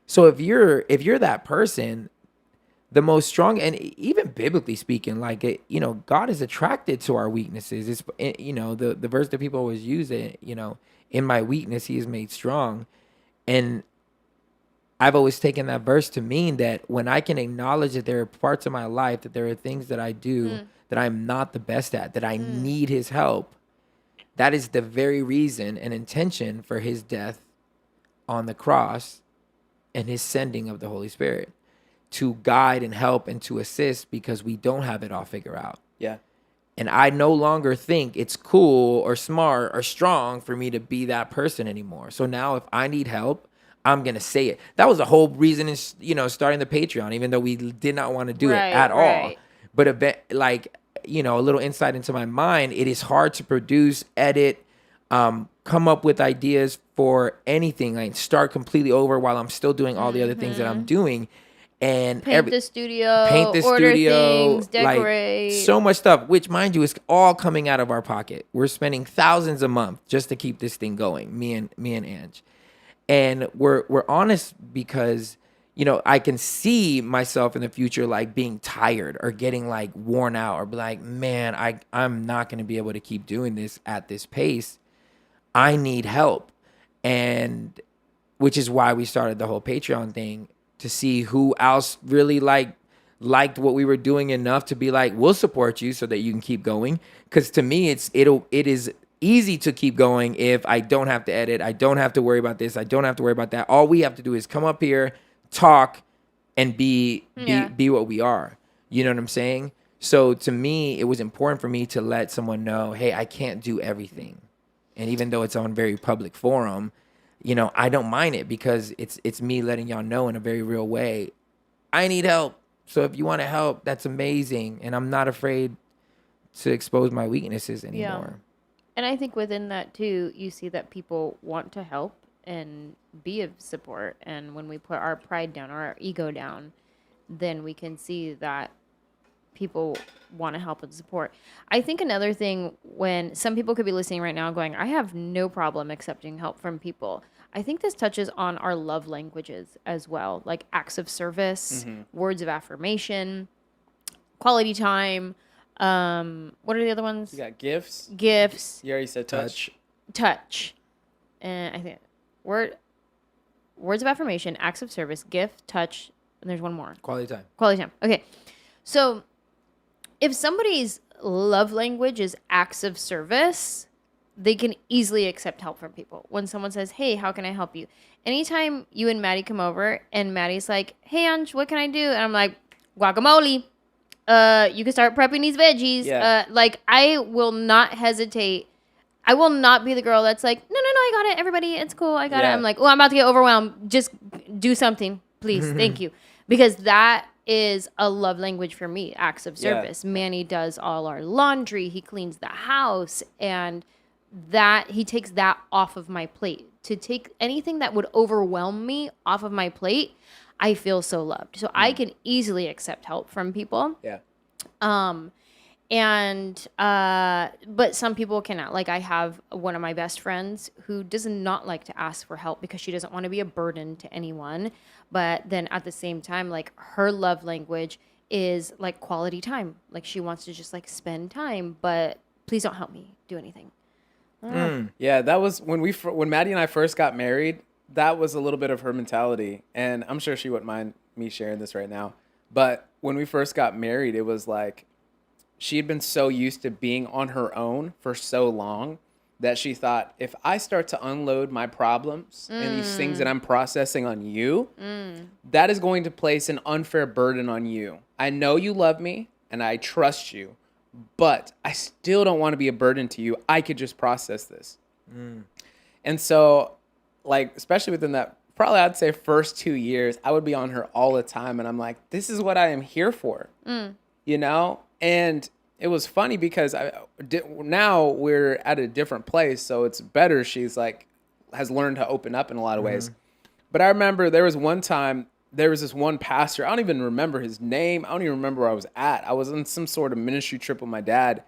[SPEAKER 1] So if you're that person, the most strong, and even biblically speaking, like God is attracted to our weaknesses. It's the verse that people always use, it, in my weakness he is made strong. And I've always taken that verse to mean that when I can acknowledge that there are parts of my life, that there are things that I do that I'm not the best at, that I need his help, that is the very reason and intention for his death on the cross and his sending of the Holy Spirit, to guide and help and to assist, because we don't have it all figured out.
[SPEAKER 3] Yeah.
[SPEAKER 1] And I no longer think it's cool or smart or strong for me to be that person anymore. So now if I need help, I'm going to say it. That was the whole reason in, starting the Patreon, even though we did not want to do it at all. But a little insight into my mind, it is hard to produce, edit, come up with ideas for anything, like start completely over while I'm still doing all the other things that I'm doing. And
[SPEAKER 2] paint the studio, order things, decorate.
[SPEAKER 1] Like, so much stuff, which, mind you, is all coming out of our pocket. We're spending thousands a month just to keep this thing going, me and Ange. And we're honest because, I can see myself in the future like being tired or getting like worn out, or be like, man, I'm not going to be able to keep doing this at this pace. I need help. And which is why we started the whole Patreon thing, to see who else really liked what we were doing enough to be like, we'll support you so that you can keep going. Because to me, it is easy to keep going if I don't have to edit. I don't have to worry about this. I don't have to worry about that. All we have to do is come up here, talk, and be what we are. You know what I'm saying? So to me, it was important for me to let someone know, hey, I can't do everything. And even though it's on very public forum, I don't mind it, because it's me letting y'all know in a very real way, I need help. So if you want to help, that's amazing. And I'm not afraid to expose my weaknesses anymore.
[SPEAKER 2] Yeah. And I think within that too, you see that people want to help and be of support. And when we put our pride down or our ego down, then we can see that people want to help and support. I think another thing, when some people could be listening right now going, I have no problem accepting help from people. I think this touches on our love languages as well, like acts of service, words of affirmation, quality time. What are the other ones?
[SPEAKER 3] You got gifts.
[SPEAKER 2] Gifts.
[SPEAKER 3] You already said touch.
[SPEAKER 2] And I think words of affirmation, acts of service, gift, touch, and there's one more.
[SPEAKER 1] Quality time.
[SPEAKER 2] Okay. So if somebody's love language is acts of service, they can easily accept help from people. When someone says, hey, how can I help you? Anytime you and Maddie come over and Maddie's like, hey, Anj, what can I do? And I'm like, guacamole. You can start prepping these veggies.
[SPEAKER 3] Yeah.
[SPEAKER 2] I will not hesitate. I will not be the girl that's like, no, I got it. Everybody, it's cool. I got it. I'm like, oh, I'm about to get overwhelmed. Just do something, please. Thank you. Because that is a love language for me, acts of service. Yeah. Manny does all our laundry. He cleans the house. And that he takes that off of my plate. To take anything that would overwhelm me off of my plate, I feel so loved. So I can easily accept help from people.
[SPEAKER 3] Yeah.
[SPEAKER 2] But some people cannot. Like, I have one of my best friends who does not like to ask for help because she doesn't want to be a burden to anyone. But then at the same time, like, her love language is like quality time. Like, she wants to just like spend time, but please don't help me do anything.
[SPEAKER 3] Yeah, that was when Maddie and I first got married. That was a little bit of her mentality, and I'm sure she wouldn't mind me sharing this right now. But when we first got married, it was like she had been so used to being on her own for so long that she thought, if I start to unload my problems and these things that I'm processing on you, that is going to place an unfair burden on you. I know you love me and I trust you, but I still don't want to be a burden to you. I could just process this. And so, like, especially within that, probably I'd say first 2 years, I would be on her all the time. And I'm like, this is what I am here for, you know? And it was funny because now we're at a different place. So it's better. She's like, has learned to open up in a lot of ways. But I remember there was one time, there was this one pastor. I don't even remember his name. I don't even remember where I was at. I was on some sort of ministry trip with my dad.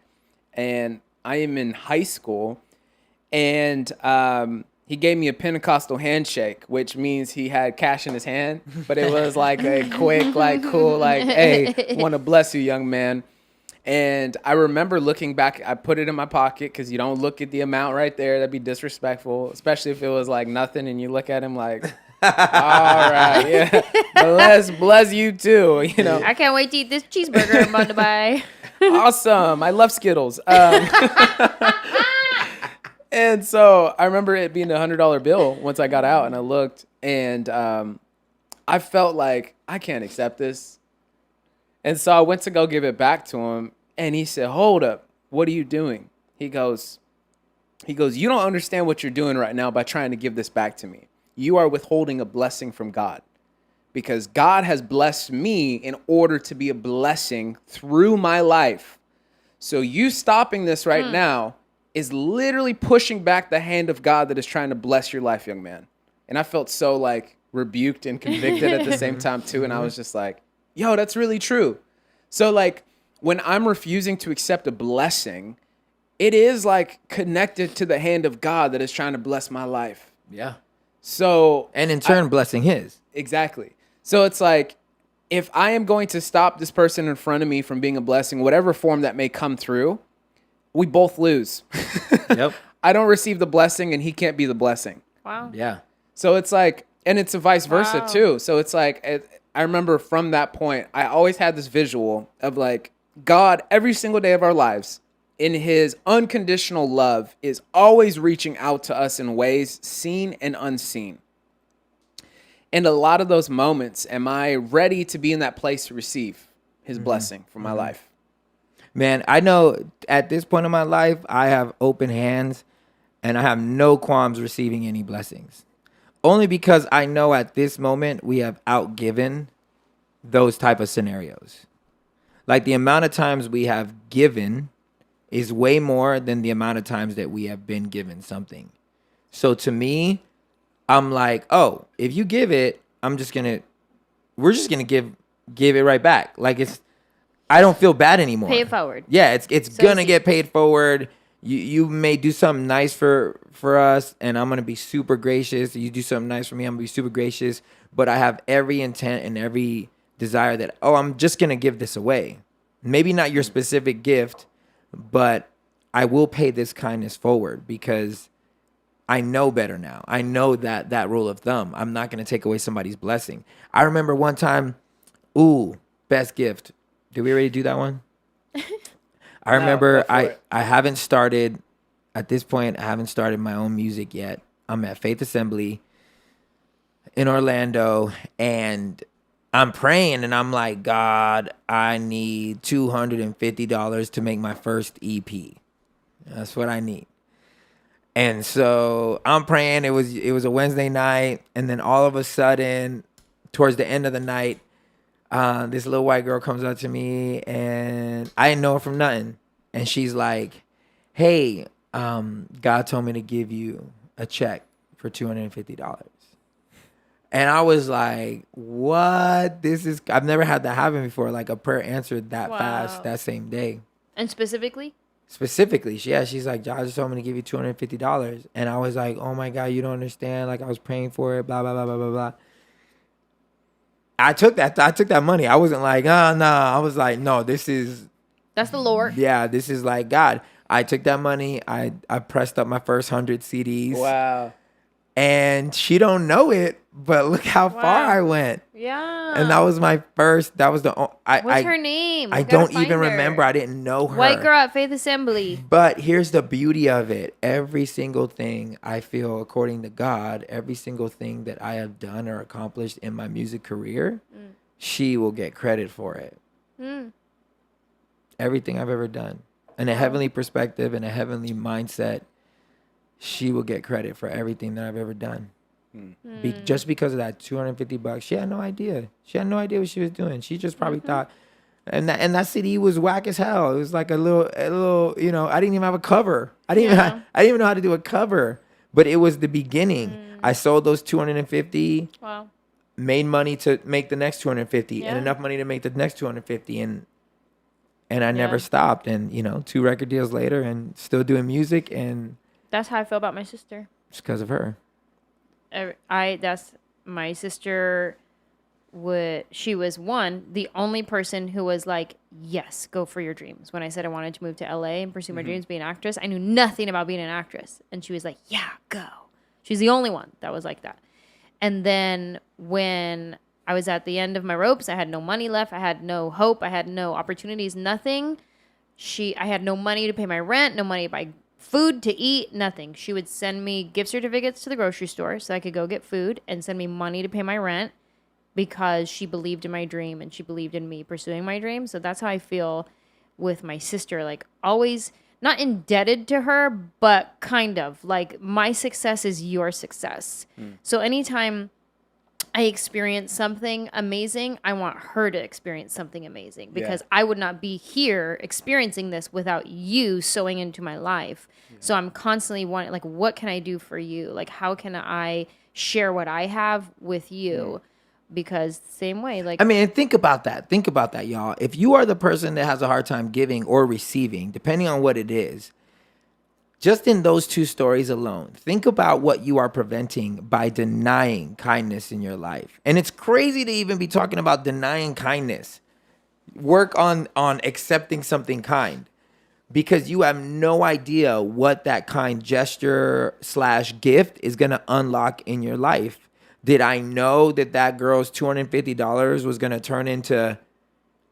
[SPEAKER 3] And I am in high school. And he gave me a Pentecostal handshake, which means he had cash in his hand. But it was like a quick, like, cool, like, hey, want to bless you, young man. And I remember looking back, I put it in my pocket because you don't look at the amount right there. That'd be disrespectful, especially if it was like nothing and you look at him like, right, yeah. Bless you too. You know,
[SPEAKER 2] I can't wait to eat this cheeseburger I'm about to buy.
[SPEAKER 3] awesome. I love Skittles. And so I remember it being $100 bill once I got out and I looked and I felt like I can't accept this. And so I went to go give it back to him and he said, hold up, what are you doing? He goes, you don't understand what you're doing right now by trying to give this back to me. You are withholding a blessing from God because God has blessed me in order to be a blessing through my life. So you stopping this right now is literally pushing back the hand of God that is trying to bless your life, young man. And I felt so like rebuked and convicted at the same time too. And I was just like, yo, that's really true. So like when I'm refusing to accept a blessing, it is like connected to the hand of God that is trying to bless my life.
[SPEAKER 1] Yeah.
[SPEAKER 3] So,
[SPEAKER 1] And in turn, blessing his.
[SPEAKER 3] exactly. So it's like, if I am going to stop this person in front of me from being a blessing, whatever form that may come through, we both lose.
[SPEAKER 1] Yep.
[SPEAKER 3] I don't receive the blessing and he can't be the blessing.
[SPEAKER 2] Wow.
[SPEAKER 1] Yeah.
[SPEAKER 3] So it's like, and it's a vice versa
[SPEAKER 2] Wow.
[SPEAKER 3] too. So it's like, I remember from that point, I always had this visual of like God every single day of our lives in his unconditional love is always reaching out to us in ways seen and unseen. And a lot of those moments, am I ready to be in that place to receive his blessing for my life?
[SPEAKER 1] Man, I know at this point in my life, I have open hands and I have no qualms receiving any blessings. Only because I know at this moment we have outgiven those type of scenarios. Like the amount of times we have given is way more than the amount of times that we have been given something. So to me, I'm like, oh, if you give it, we're just gonna give it right back. Like I don't feel bad anymore.
[SPEAKER 2] Pay it forward.
[SPEAKER 1] Yeah, it's
[SPEAKER 2] So
[SPEAKER 1] gonna
[SPEAKER 2] easy.
[SPEAKER 1] get paid forward. You may do something nice for us, and I'm gonna be super gracious. You do something nice for me, I'm gonna be super gracious. But I have every intent and every desire that, I'm just gonna give this away. Maybe not your specific gift, but I will pay this kindness forward because I know better now. I know that rule of thumb. I'm not gonna take away somebody's blessing. I remember one time, best gift. Did we already do that one? I remember
[SPEAKER 3] go for it.
[SPEAKER 1] I haven't started, at this point, I haven't started my own music yet. I'm at Faith Assembly in Orlando, and I'm praying, and I'm like, God, I need $250 to make my first EP. That's what I need. And so I'm praying. It was a Wednesday night, and then all of a sudden, towards the end of the night, this little white girl comes up to me, and I didn't know her from nothing. And she's like, hey, God told me to give you a check for $250. And I was like, what? I've never had that happen before. Like a prayer answered that fast that same day.
[SPEAKER 2] And specifically?
[SPEAKER 1] Specifically, she's like, God just told me to give you $250. And I was like, oh my God, you don't understand. Like I was praying for it, blah, blah, blah, blah, blah, blah. I took that money. I wasn't like, oh, no. I was like, no,
[SPEAKER 2] That's the Lord.
[SPEAKER 1] yeah, this is like God. I took that money. I pressed up my first 100 CDs.
[SPEAKER 3] Wow.
[SPEAKER 1] And she don't know it, but look how far I went.
[SPEAKER 2] Yeah.
[SPEAKER 1] And that was my first,
[SPEAKER 2] What's her name?
[SPEAKER 1] I
[SPEAKER 2] We gotta
[SPEAKER 1] don't
[SPEAKER 2] find
[SPEAKER 1] even
[SPEAKER 2] her.
[SPEAKER 1] remember. I didn't know her.
[SPEAKER 2] White girl at Faith Assembly.
[SPEAKER 1] But here's the beauty of it. Every single thing I feel, according to God, every single thing that I have done or accomplished in my music career, she will get credit for it. Everything I've ever done. In a heavenly perspective, in a heavenly mindset, she will get credit for everything that I've ever done. Just because of that $250, she had no idea. She had no idea what she was doing. She just probably thought, and that CD was whack as hell. It was like a little, I didn't even have a cover. I didn't even know how to do a cover. But it was the beginning. I sold those 250.
[SPEAKER 2] Wow.
[SPEAKER 1] Made money to make the next 250,
[SPEAKER 2] Yeah.
[SPEAKER 1] and enough money to make the next 250, and I never stopped. And 2 record deals later, and still doing music, and
[SPEAKER 2] That's how I feel about my sister.
[SPEAKER 1] it's because of her.
[SPEAKER 2] That's my sister. She was the only person who was like, yes, go for your dreams. When I said I wanted to move to LA and pursue my dreams, be an actress, I knew nothing about being an actress. And she was like, yeah, go. She's the only one that was like that. And then when I was at the end of my ropes, I had no money left. I had no hope. I had no opportunities, nothing. I had no money to pay my rent, no money to buy food to eat, nothing. She would send me gift certificates to the grocery store so I could go get food and send me money to pay my rent because she believed in my dream and she believed in me pursuing my dream. So that's how I feel with my sister. Like, always not indebted to her, but kind of. Like, my success is your success. So anytime I experience something amazing, I want her to experience something amazing because I would not be here experiencing this without you sewing into my life. So I'm constantly wanting, like, what can I do for you? Like, how can I share what I have with you? Because same way, like,
[SPEAKER 1] I mean, and think about that. Think about that, y'all. If you are the person that has a hard time giving or receiving, depending on what it is, just in those two stories alone, think about what you are preventing by denying kindness in your life. And it's crazy to even be talking about denying kindness. Work on accepting something kind, because you have no idea what that kind gesture / gift is going to unlock in your life. Did I know that girl's $250 was going to turn into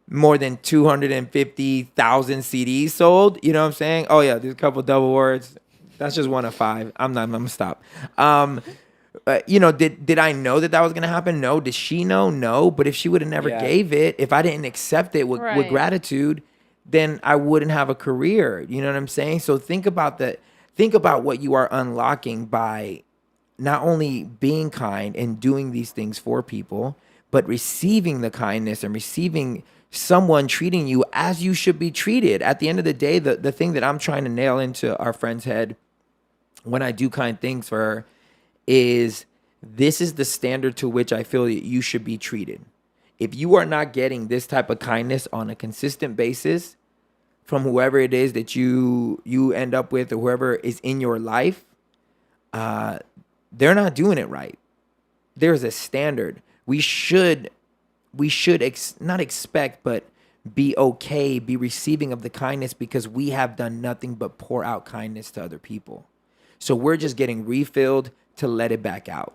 [SPEAKER 1] more than 250,000 CDs sold? You know what I'm saying? Oh yeah, there's a couple double words. That's just 1 of 5. I'm gonna stop. You know, did I know that was gonna happen? No. Did she know? No. But if she would have never gave it, if I didn't accept it with gratitude, then I wouldn't have a career. You know what I'm saying? So think about that. Think about what you are unlocking by not only being kind and doing these things for people, but receiving the kindness and receiving someone treating you as you should be treated. At the end of the day, the thing that I'm trying to nail into our friend's head when I do kind things for her is, this is the standard to which I feel that you should be treated. If you are not getting this type of kindness on a consistent basis from whoever it is that you end up with or whoever is in your life, they're not doing it right. There's a standard. We should not expect, but be okay, be receiving of the kindness, because we have done nothing but pour out kindness to other people. So we're just getting refilled to let it back out.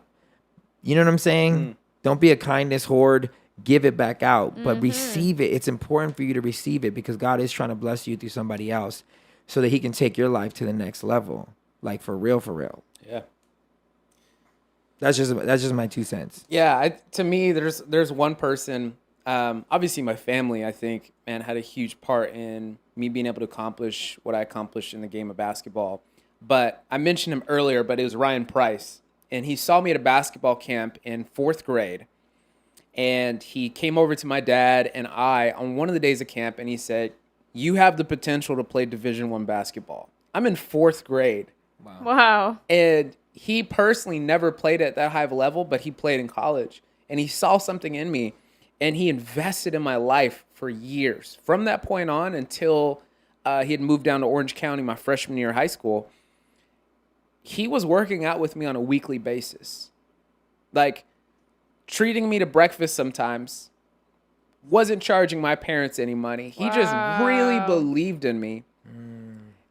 [SPEAKER 1] You know what I'm saying? Don't be a kindness hoard. Give it back out, but receive it. It's important for you to receive it because God is trying to bless you through somebody else so that he can take your life to the next level. Like, for real, for real.
[SPEAKER 3] Yeah.
[SPEAKER 1] That's just my 2 cents.
[SPEAKER 3] Yeah, to me, there's one person. Obviously, my family, I think, man, had a huge part in me being able to accomplish what I accomplished in the game of basketball. But I mentioned him earlier, but it was Ryan Price, and he saw me at a basketball camp in 4th grade, and he came over to my dad and I on one of the days of camp, and he said, "You have the potential to play Division I basketball." I'm in 4th grade.
[SPEAKER 2] Wow.
[SPEAKER 3] And he personally never played at that high of a level, but he played in college. And he saw something in me, and he invested in my life for years. From that point on until he had moved down to Orange County my freshman year of high school, he was working out with me on a weekly basis. Like, treating me to breakfast sometimes, wasn't charging my parents any money. He just really believed in me.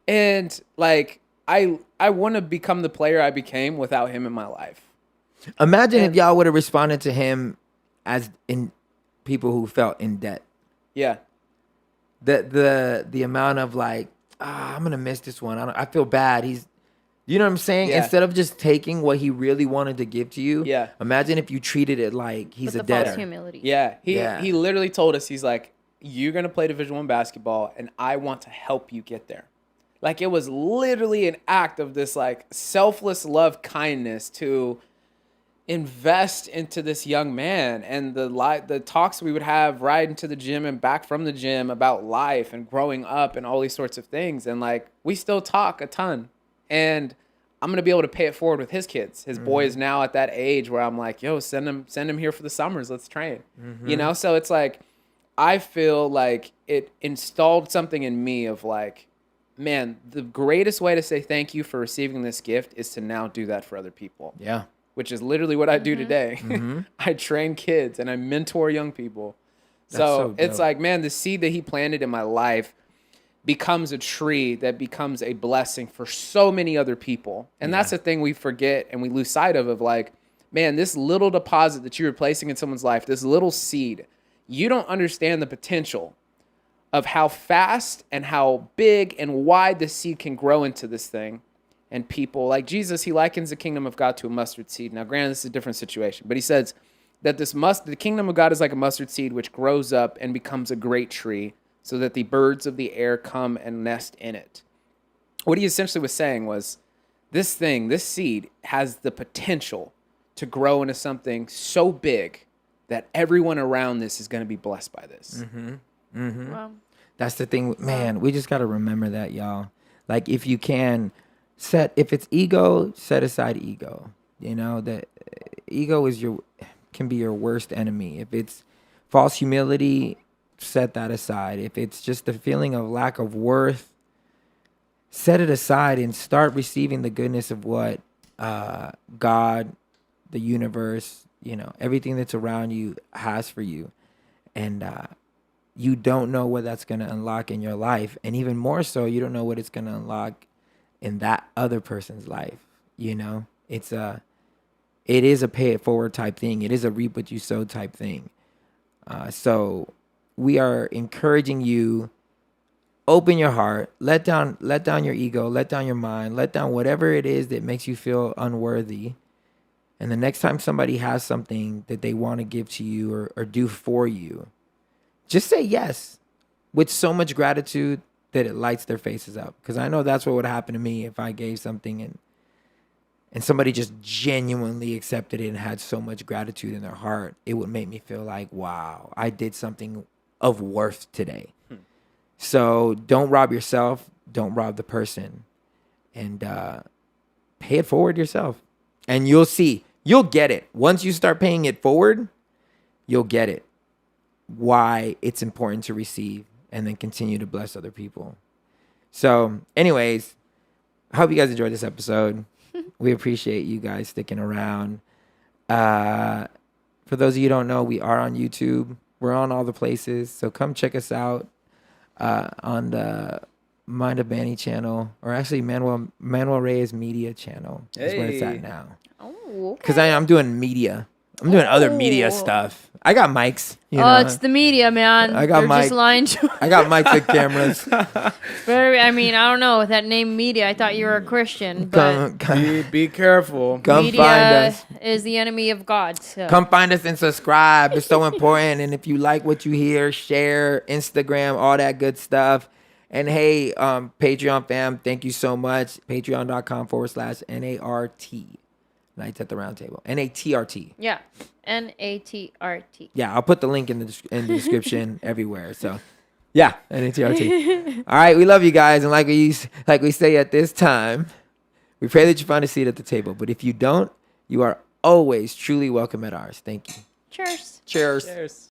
[SPEAKER 3] And, like, I want to become the player I became without him in my life.
[SPEAKER 1] Imagine if y'all would have responded to him as in people who felt in debt.
[SPEAKER 3] Yeah.
[SPEAKER 1] The amount of like, I'm gonna miss this one. I feel bad. You know what I'm saying?
[SPEAKER 3] Yeah.
[SPEAKER 1] Instead of just taking what he really wanted to give to you.
[SPEAKER 3] Yeah.
[SPEAKER 1] Imagine if you treated it like he's
[SPEAKER 2] With
[SPEAKER 1] a
[SPEAKER 2] the false
[SPEAKER 1] debtor.
[SPEAKER 2] humility.
[SPEAKER 3] Yeah. He literally told us, he's like, "You're gonna play Division I basketball, and I want to help you get there." Like, it was literally an act of this like selfless love, kindness to invest into this young man, and the talks we would have riding to the gym and back from the gym about life and growing up and all these sorts of things. And like, we still talk a ton, and I'm going to be able to pay it forward with his kids. His boy is now at that age where I'm like, yo, send him here for the summers. Let's train, you know? So it's like, I feel like it installed something in me of like, man, the greatest way to say thank you for receiving this gift is to now do that for other people.
[SPEAKER 1] Yeah.
[SPEAKER 3] Which is literally what I do today. I train kids and I mentor young people. So it's like, man, the seed that he planted in my life becomes a tree that becomes a blessing for so many other people. And that's the thing we forget and we lose sight of like, man, this little deposit that you're placing in someone's life, this little seed, you don't understand the potential of how fast and how big and wide this seed can grow into this thing. And people, like Jesus, he likens the kingdom of God to a mustard seed. Now, granted, this is a different situation, but he says that the kingdom of God is like a mustard seed which grows up and becomes a great tree so that the birds of the air come and nest in it. What he essentially was saying was this seed has the potential to grow into something so big that everyone around this is going to be blessed by this.
[SPEAKER 2] Wow.
[SPEAKER 1] That's the thing, man. We just got to remember that, y'all. Like, if you can if it's ego, set aside ego. You know, that ego can be your worst enemy. If it's false humility, set that aside. If it's just the feeling of lack of worth, set it aside and start receiving the goodness of what God, the universe, you know, everything that's around you has for you. And you don't know what that's going to unlock in your life. And even more so, you don't know what it's going to unlock in that other person's life. You know, it is a pay it forward type thing. It is a reap what you sow type thing. So we are encouraging you, open your heart, let down your ego, let down your mind, let down whatever it is that makes you feel unworthy. And the next time somebody has something that they want to give to you or do for you, just say yes with so much gratitude that it lights their faces up. Because I know that's what would happen to me if I gave something and somebody just genuinely accepted it and had so much gratitude in their heart. It would make me feel like, wow, I did something of worth today. So don't rob yourself. Don't rob the person. And pay it forward yourself. And you'll see. You'll get it. Once you start paying it forward, you'll get it. Why it's important to receive and then continue to bless other people. So anyways, I hope you guys enjoyed this episode. We appreciate you guys sticking around. For those of you who don't know, we are on YouTube. We're on all the places. So come check us out on the Mind of Manny channel, or actually Manuel Reyes Media channel is where it's at now.
[SPEAKER 2] Oh, okay.
[SPEAKER 1] Because I'm doing media. I'm doing other media stuff. I got mics. You
[SPEAKER 2] Oh,
[SPEAKER 1] know.
[SPEAKER 2] it's the media, man.
[SPEAKER 1] I got
[SPEAKER 2] You're just
[SPEAKER 1] mic.
[SPEAKER 2] lying to
[SPEAKER 1] I got mics with cameras.
[SPEAKER 2] I mean, I don't know. With that name media, I thought you were a Christian, but
[SPEAKER 3] Be careful.
[SPEAKER 1] Come
[SPEAKER 2] media
[SPEAKER 1] find us.
[SPEAKER 2] is the enemy of God. So.
[SPEAKER 1] Come find us and subscribe. It's so important. And if you like what you hear, share, Instagram, all that good stuff. And hey, Patreon fam, thank you so much. Patreon.com/NART. Nights at the Round Table. NATRT.
[SPEAKER 2] Yeah. NATRT.
[SPEAKER 1] Yeah, I'll put the link in the description everywhere. So, yeah, NATRT. All right, we love you guys. And like we say at this time, we pray that you find a seat at the table. But if you don't, you are always truly welcome at ours. Thank you.
[SPEAKER 2] Cheers.
[SPEAKER 1] Cheers.
[SPEAKER 3] Cheers.